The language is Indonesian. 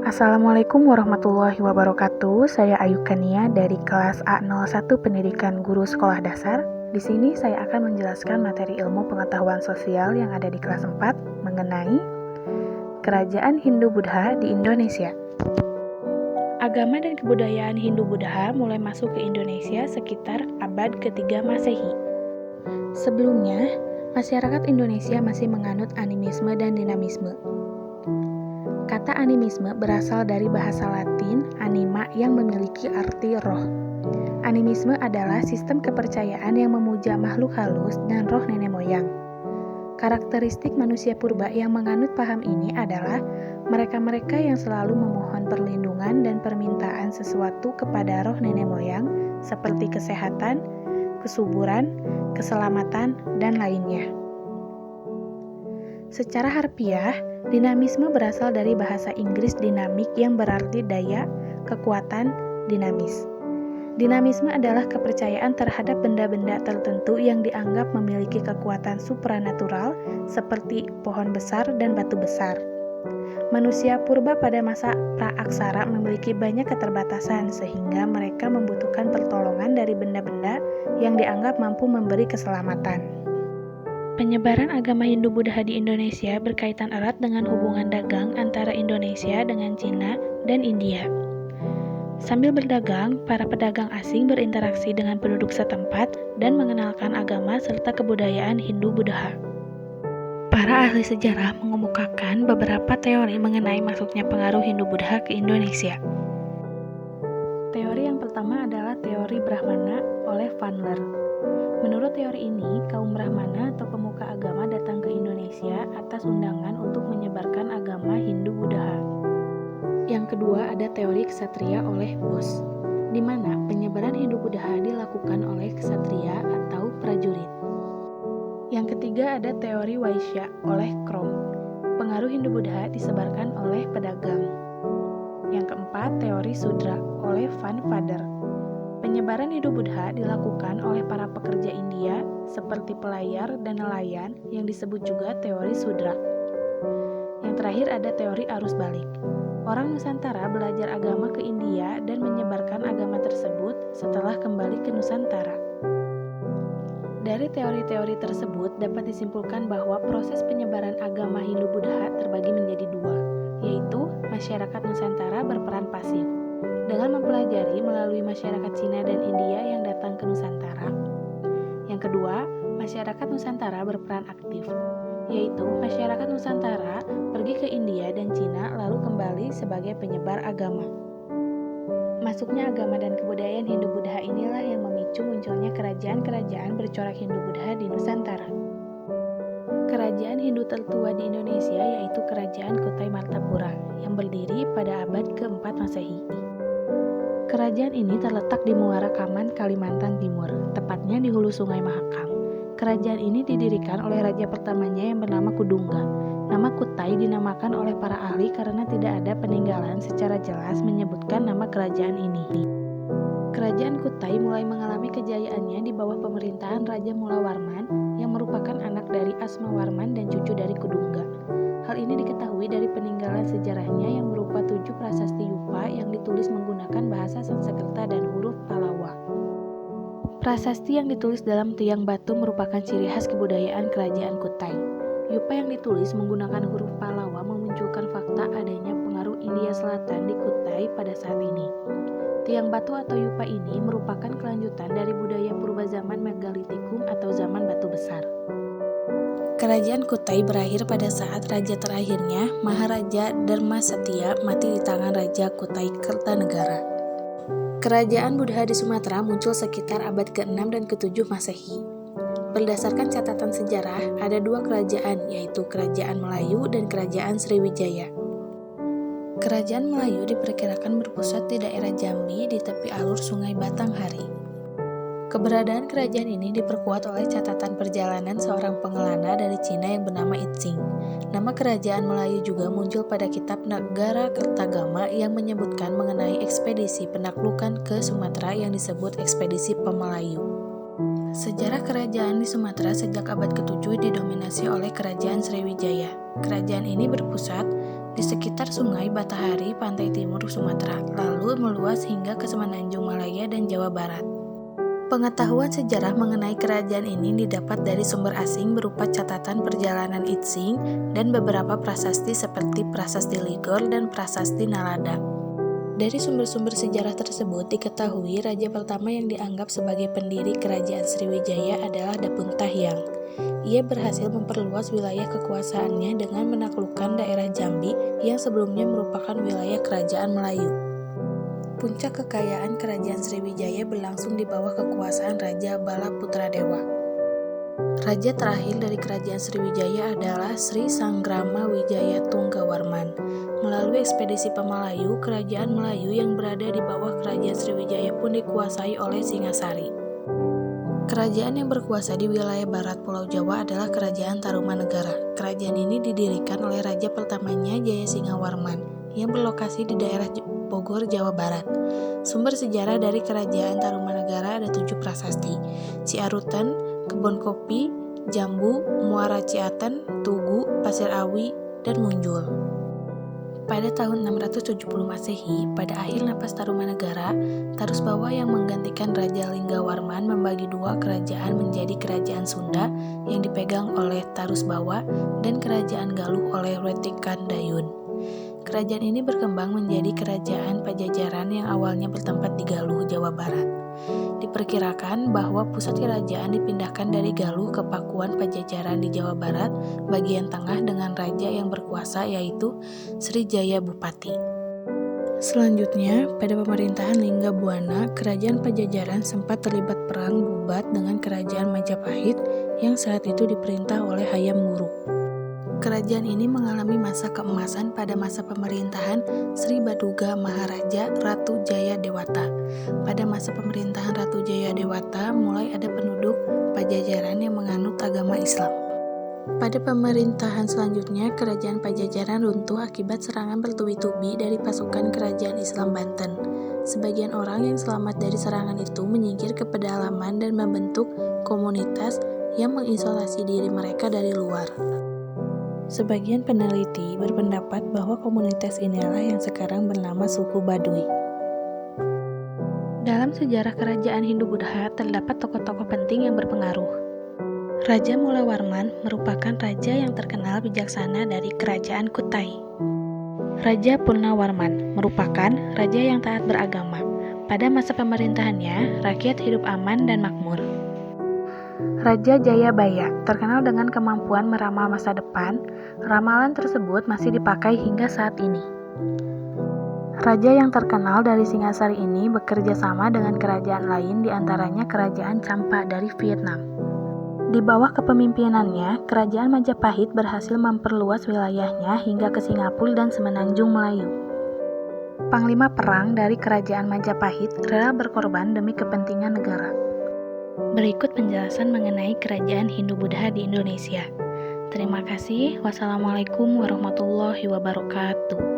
Assalamualaikum warahmatullahi wabarakatuh. Saya Ayu Kania dari kelas A01 Pendidikan Guru Sekolah Dasar. Di sini saya akan menjelaskan materi ilmu pengetahuan sosial yang ada di kelas 4 mengenai Kerajaan Hindu-Buddha di Indonesia. Agama dan kebudayaan Hindu-Buddha mulai masuk ke Indonesia sekitar abad ke-3 Masehi. Sebelumnya, masyarakat Indonesia masih menganut animisme dan dinamisme. Kata animisme berasal dari bahasa Latin anima yang memiliki arti roh. Animisme adalah sistem kepercayaan yang memuja makhluk halus dan roh nenek moyang. Karakteristik manusia purba yang menganut paham ini adalah mereka-mereka yang selalu memohon perlindungan dan permintaan sesuatu kepada roh nenek moyang seperti kesehatan, kesuburan, keselamatan, dan lainnya. Secara harfiah, dinamisme berasal dari bahasa Inggris dynamic yang berarti daya, kekuatan, dinamis. Dinamisme adalah kepercayaan terhadap benda-benda tertentu yang dianggap memiliki kekuatan supranatural seperti pohon besar dan batu besar. Manusia purba pada masa praaksara memiliki banyak keterbatasan sehingga mereka membutuhkan pertolongan dari benda-benda yang dianggap mampu memberi keselamatan. Penyebaran agama Hindu-Buddha di Indonesia berkaitan erat dengan hubungan dagang antara Indonesia dengan Cina dan India. Sambil berdagang, para pedagang asing berinteraksi dengan penduduk setempat dan mengenalkan agama serta kebudayaan Hindu-Buddha. Para ahli sejarah mengemukakan beberapa teori mengenai masuknya pengaruh Hindu-Buddha ke Indonesia. Teori yang pertama adalah teori Brahmana oleh Van Leer. Menurut teori ini, kaum Brahmana atau pemuka agama datang ke Indonesia atas undangan untuk menyebarkan agama Hindu-Buddha. Yang kedua ada teori ksatria oleh Bose, di mana penyebaran Hindu-Buddha dilakukan oleh ksatria atau prajurit. Yang ketiga ada teori Waisya oleh Krom. Pengaruh Hindu-Buddha disebarkan oleh pedagang. Yang keempat teori Sudra oleh Van Vader. Penyebaran Hindu-Buddha dilakukan oleh para pekerja India seperti pelayar dan nelayan yang disebut juga teori Sudra. Yang terakhir ada teori arus balik. Orang Nusantara belajar agama ke India dan menyebarkan agama tersebut setelah kembali ke Nusantara. Dari teori-teori tersebut dapat disimpulkan bahwa proses penyebaran agama Hindu-Buddha terbagi menjadi dua, yaitu masyarakat Nusantara berperan pasif dengan mempelajari melalui masyarakat Cina dan India yang datang ke Nusantara. Yang kedua, masyarakat Nusantara berperan aktif, yaitu masyarakat Nusantara pergi ke India dan Cina lalu kembali sebagai penyebar agama. Masuknya agama dan kebudayaan Hindu-Buddha inilah yang memicu munculnya kerajaan-kerajaan bercorak Hindu-Buddha di Nusantara. Kerajaan Hindu tertua di Indonesia yaitu Kerajaan Kutai Martapura yang berdiri pada abad ke-4 Masehi. Kerajaan ini terletak di Muara Kaman, Kalimantan Timur, tepatnya di hulu Sungai Mahakam. Kerajaan ini didirikan oleh raja pertamanya yang bernama Kudungga. Nama Kutai dinamakan oleh para ahli karena tidak ada peninggalan secara jelas menyebutkan nama kerajaan ini. Kerajaan Kutai mulai mengalami kejayaannya di bawah pemerintahan Raja Mulawarman yang merupakan anak dari Asmawarman dan cucu dari Kudungga. Hal ini diketahui dari peninggalan sejarahnya yang berupa 7 prasasti Yupa yang ditulis menggunakan bahasa Sanskerta dan huruf Pallava. Prasasti yang ditulis dalam tiang batu merupakan ciri khas kebudayaan kerajaan Kutai. Yupa yang ditulis menggunakan huruf Pallava memunculkan fakta adanya pengaruh India Selatan di Kutai pada saat ini. Tiang batu atau Yupa ini merupakan kelanjutan dari budaya purba zaman Megalitikum atau zaman batu besar. Kerajaan Kutai berakhir pada saat raja terakhirnya, Maharaja Dharmasatya, mati di tangan Raja Kutai Kertanegara. Kerajaan Buddha di Sumatera muncul sekitar abad ke-6 dan ke-7 Masehi. Berdasarkan catatan sejarah, ada 2 kerajaan, yaitu Kerajaan Melayu dan Kerajaan Sriwijaya. Kerajaan Melayu diperkirakan berpusat di daerah Jambi di tepi alur Sungai Batanghari. Keberadaan kerajaan ini diperkuat oleh catatan perjalanan seorang pengelana dari Cina yang bernama Itsing. Nama kerajaan Melayu juga muncul pada kitab Nagara Kertagama yang menyebutkan mengenai ekspedisi penaklukan ke Sumatera yang disebut ekspedisi Pemelayu. Sejarah kerajaan di Sumatera sejak abad ke-7 didominasi oleh Kerajaan Sriwijaya. Kerajaan ini berpusat di sekitar Sungai Batahari, pantai timur Sumatera, lalu meluas hingga ke Semenanjung Malaya dan Jawa Barat. Pengetahuan sejarah mengenai kerajaan ini didapat dari sumber asing berupa catatan perjalanan Itsing dan beberapa prasasti seperti Prasasti Ligor dan Prasasti Nalada. Dari sumber-sumber sejarah tersebut diketahui raja pertama yang dianggap sebagai pendiri kerajaan Sriwijaya adalah Dapuntahyang. Ia berhasil memperluas wilayah kekuasaannya dengan menaklukkan daerah Jambi yang sebelumnya merupakan wilayah kerajaan Melayu. Puncak kekayaan kerajaan Sriwijaya berlangsung di bawah kekuasaan Raja Bala Putradewa. Raja terakhir dari kerajaan Sriwijaya adalah Sri Sanggrama Wijaya Tunggawarman. Melalui ekspedisi Pemalayu, kerajaan Melayu yang berada di bawah kerajaan Sriwijaya pun dikuasai oleh Singasari. Kerajaan yang berkuasa di wilayah barat Pulau Jawa adalah Kerajaan Tarumanegara. Kerajaan ini didirikan oleh raja pertamanya Jayasinghawarman yang berlokasi di daerah Bogor, Jawa Barat. Sumber sejarah dari Kerajaan Tarumanegara ada 7 prasasti: Ciarutan, Kebon Kopi, Jambu, Muara Ciaten, Tugu, Pasir Awi, dan Munjul. Pada tahun 670 Masehi, pada akhir napas Tarumanegara, Tarusbawa yang menggantikan Raja Linggawarman membagi dua kerajaan menjadi Kerajaan Sunda yang dipegang oleh Tarusbawa dan Kerajaan Galuh oleh Wetikan-Dayun. Kerajaan ini berkembang menjadi Kerajaan Pajajaran yang awalnya bertempat di Galuh, Jawa Barat. Diperkirakan bahwa pusat kerajaan dipindahkan dari Galuh ke Pakuan Pajajaran di Jawa Barat bagian tengah dengan raja yang berkuasa yaitu Srijaya Bupati. Selanjutnya, pada pemerintahan Linggabuana, Kerajaan Pajajaran sempat terlibat perang bubat dengan Kerajaan Majapahit yang saat itu diperintah oleh Hayam Wuruk. Kerajaan ini mengalami masa keemasan pada masa pemerintahan Sri Baduga Maharaja Ratu Jaya Dewata. Pada masa pemerintahan Ratu Jaya Dewata, mulai ada penduduk Pajajaran yang menganut agama Islam. Pada pemerintahan selanjutnya, Kerajaan Pajajaran runtuh akibat serangan bertubi-tubi dari pasukan Kerajaan Islam Banten. Sebagian orang yang selamat dari serangan itu menyingkir ke pedalaman dan membentuk komunitas yang mengisolasi diri mereka dari luar. Sebagian peneliti berpendapat bahwa komunitas inilah yang sekarang bernama suku Baduy. Dalam sejarah kerajaan Hindu-Buddha terdapat tokoh-tokoh penting yang berpengaruh. Raja Mulawarman merupakan raja yang terkenal bijaksana dari kerajaan Kutai. Raja Purnawarman merupakan raja yang taat beragama. Pada masa pemerintahannya, rakyat hidup aman dan makmur. Raja Jayabaya terkenal dengan kemampuan meramal masa depan. Ramalan tersebut masih dipakai hingga saat ini. Raja yang terkenal dari Singasari ini bekerja sama dengan kerajaan lain, diantaranya Kerajaan Champa dari Vietnam. Di bawah kepemimpinannya, Kerajaan Majapahit berhasil memperluas wilayahnya hingga ke Singapura dan Semenanjung Melayu. Panglima perang dari Kerajaan Majapahit rela berkorban demi kepentingan negara. Berikut penjelasan mengenai kerajaan Hindu-Buddha di Indonesia. Terima kasih. Wassalamualaikum warahmatullahi wabarakatuh.